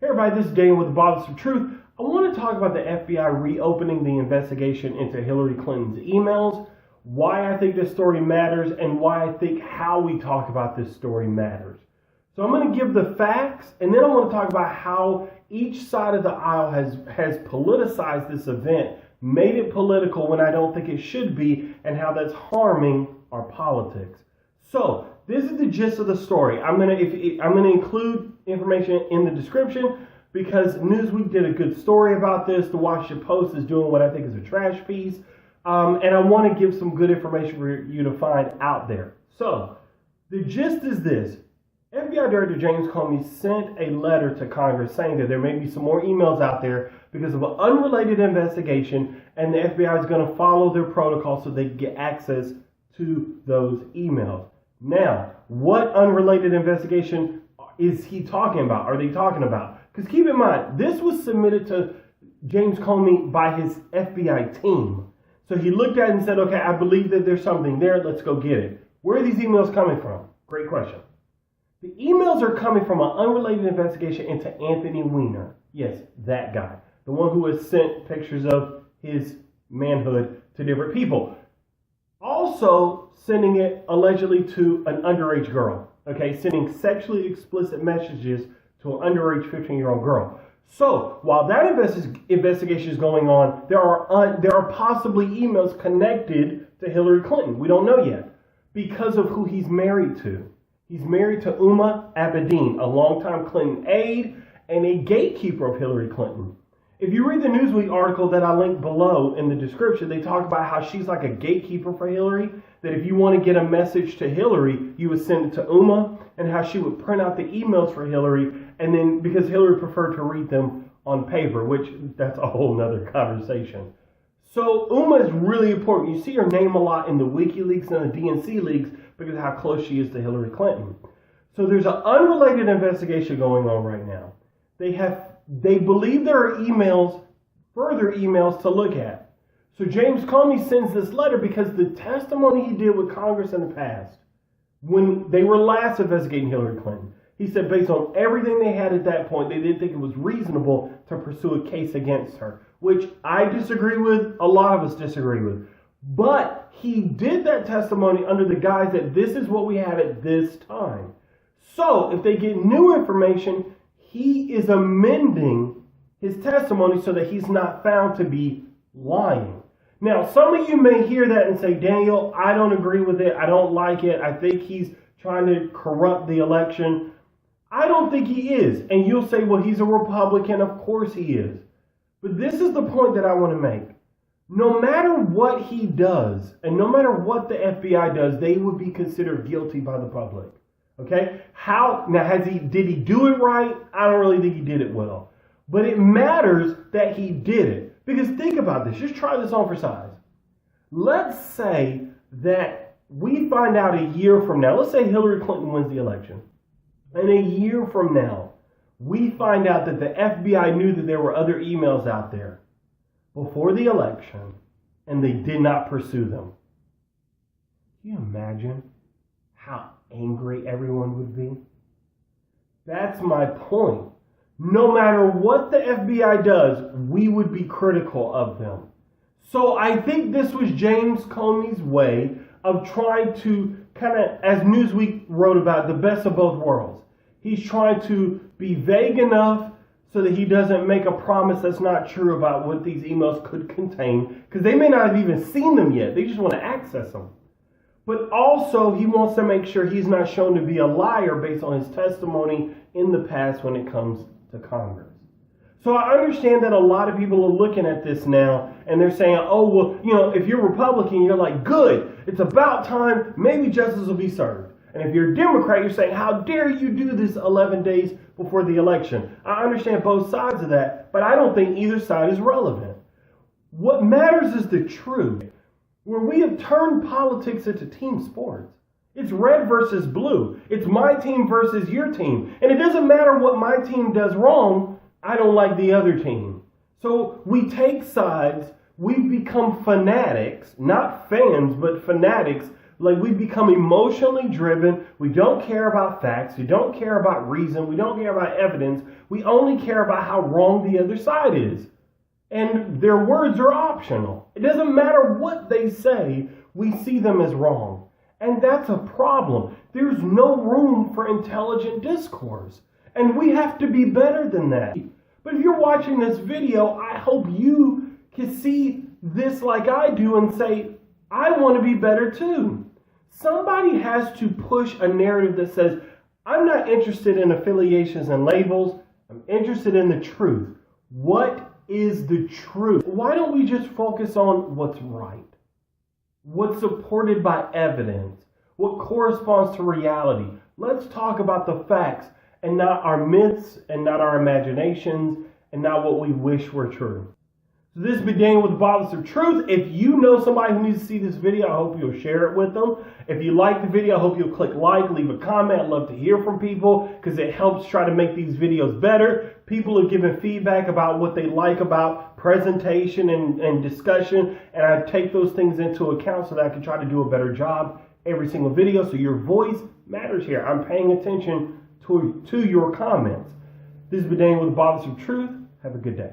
Hey everybody, this is Daniel with the Bothersome Truth. I want to talk about the FBI reopening the investigation into Hillary Clinton's emails, why I think this story matters, and why I think how we talk about this story matters. So I'm going to give the facts, and then I want to talk about how each side of the aisle has politicized this event, made it political when I don't think it should be, and how that's harming our politics. So this is the gist of the story. I'm going to include information in the description because Newsweek did a good story about this. The Washington Post is doing what I think is a trash piece. And I want to give some good information for you to find out there. So the gist is this. FBI Director James Comey sent a letter to Congress saying that there may be some more emails out there because of an unrelated investigation, and the FBI is going to follow their protocol so they can get access to those emails. Now, what unrelated investigation is he talking about? Are they talking about? Because keep in mind, this was submitted to James Comey by his FBI team. So he looked at it and said, okay, I believe that there's something there. Let's go get it. Where are these emails coming from? Great question. The emails are coming from an unrelated investigation into Anthony Weiner. Yes, that guy. The one who has sent pictures of his manhood to different people. Also sending it allegedly to an underage girl. Okay, sending sexually explicit messages to an underage 15-year-old girl. So while that investigation is going on, there are possibly emails connected to Hillary Clinton. We don't know yet because of who he's married to. He's married to Uma Abedin, a longtime Clinton aide and a gatekeeper of Hillary Clinton. If you read the Newsweek article that I linked below in the description, they talk about how she's like a gatekeeper for Hillary, that if you want to get a message to Hillary, you would send it to Uma, and how she would print out the emails for Hillary, and then because Hillary preferred to read them on paper, which that's a whole nother conversation. So Uma is really important. You see her name a lot in the WikiLeaks and the DNC leaks because of how close she is to Hillary Clinton. So there's an unrelated investigation going on right now. They believe there are further emails to look at. So James Comey sends this letter because the testimony he did with Congress in the past, when they were last investigating Hillary Clinton, he said based on everything they had at that point, they didn't think it was reasonable to pursue a case against her, which I disagree with, a lot of us disagree with. But he did that testimony under the guise that this is what we have at this time. So if they get new information, he is amending his testimony so that he's not found to be lying. Now, some of you may hear that and say, Daniel, I don't agree with it. I don't like it. I think he's trying to corrupt the election. I don't think he is. And you'll say, well, he's a Republican. Of course he is. But this is the point that I want to make. No matter what he does, and no matter what the FBI does, they would be considered guilty by the public. Okay? Did he do it right? I don't really think he did it well. But it matters that he did it. Because think about this. Just try this on for size. Let's say that we find out a year from now. Let's say Hillary Clinton wins the election. And a year from now, we find out that the FBI knew that there were other emails out there before the election, and they did not pursue them. Can you imagine how angry everyone would be? That's my point. No matter what the FBI does, we would be critical of them. So I think this was James Comey's way of trying to kind of, as Newsweek wrote about, the best of both worlds. He's trying to be vague enough so that he doesn't make a promise that's not true about what these emails could contain, because they may not have even seen them yet. They just want to access them. But also, he wants to make sure he's not shown to be a liar based on his testimony in the past when it comes to Congress. So I understand that a lot of people are looking at this now and they're saying, oh, well, if you're Republican, you're like, good, it's about time, maybe justice will be served. And if you're a Democrat, you're saying, how dare you do this 11 days before the election? I understand both sides of that, but I don't think either side is relevant. What matters is the truth. Where we have turned politics into team sports. It's red versus blue. It's my team versus your team. And it doesn't matter what my team does wrong, I don't like the other team. So we take sides. We've become fanatics, not fans, but fanatics Like, we become emotionally driven. We don't care about facts. We don't care about reason. We don't care about evidence. We only care about how wrong the other side is. And their words are optional. It doesn't matter what they say, we see them as wrong. And that's a problem. There's no room for intelligent discourse. And we have to be better than that. But if you're watching this video, I hope you can see this like I do and say, I want to be better too. Somebody has to push a narrative that says, I'm not interested in affiliations and labels. I'm interested in the truth. What is the truth? Why don't we just focus on what's right? What's supported by evidence? What corresponds to reality? Let's talk about the facts and not our myths and not our imaginations and not what we wish were true. So this has been Daniel with the Bottles of Truth. If you know somebody who needs to see this video, I hope you'll share it with them. If you like the video, I hope you'll click like, leave a comment. I'd love to hear from people because it helps try to make these videos better. People are giving feedback about what they like about presentation and discussion, and I take those things into account so that I can try to do a better job every single video. So your voice matters here. I'm paying attention to your comments. This has been Daniel with the Bottles of Truth. Have a good day.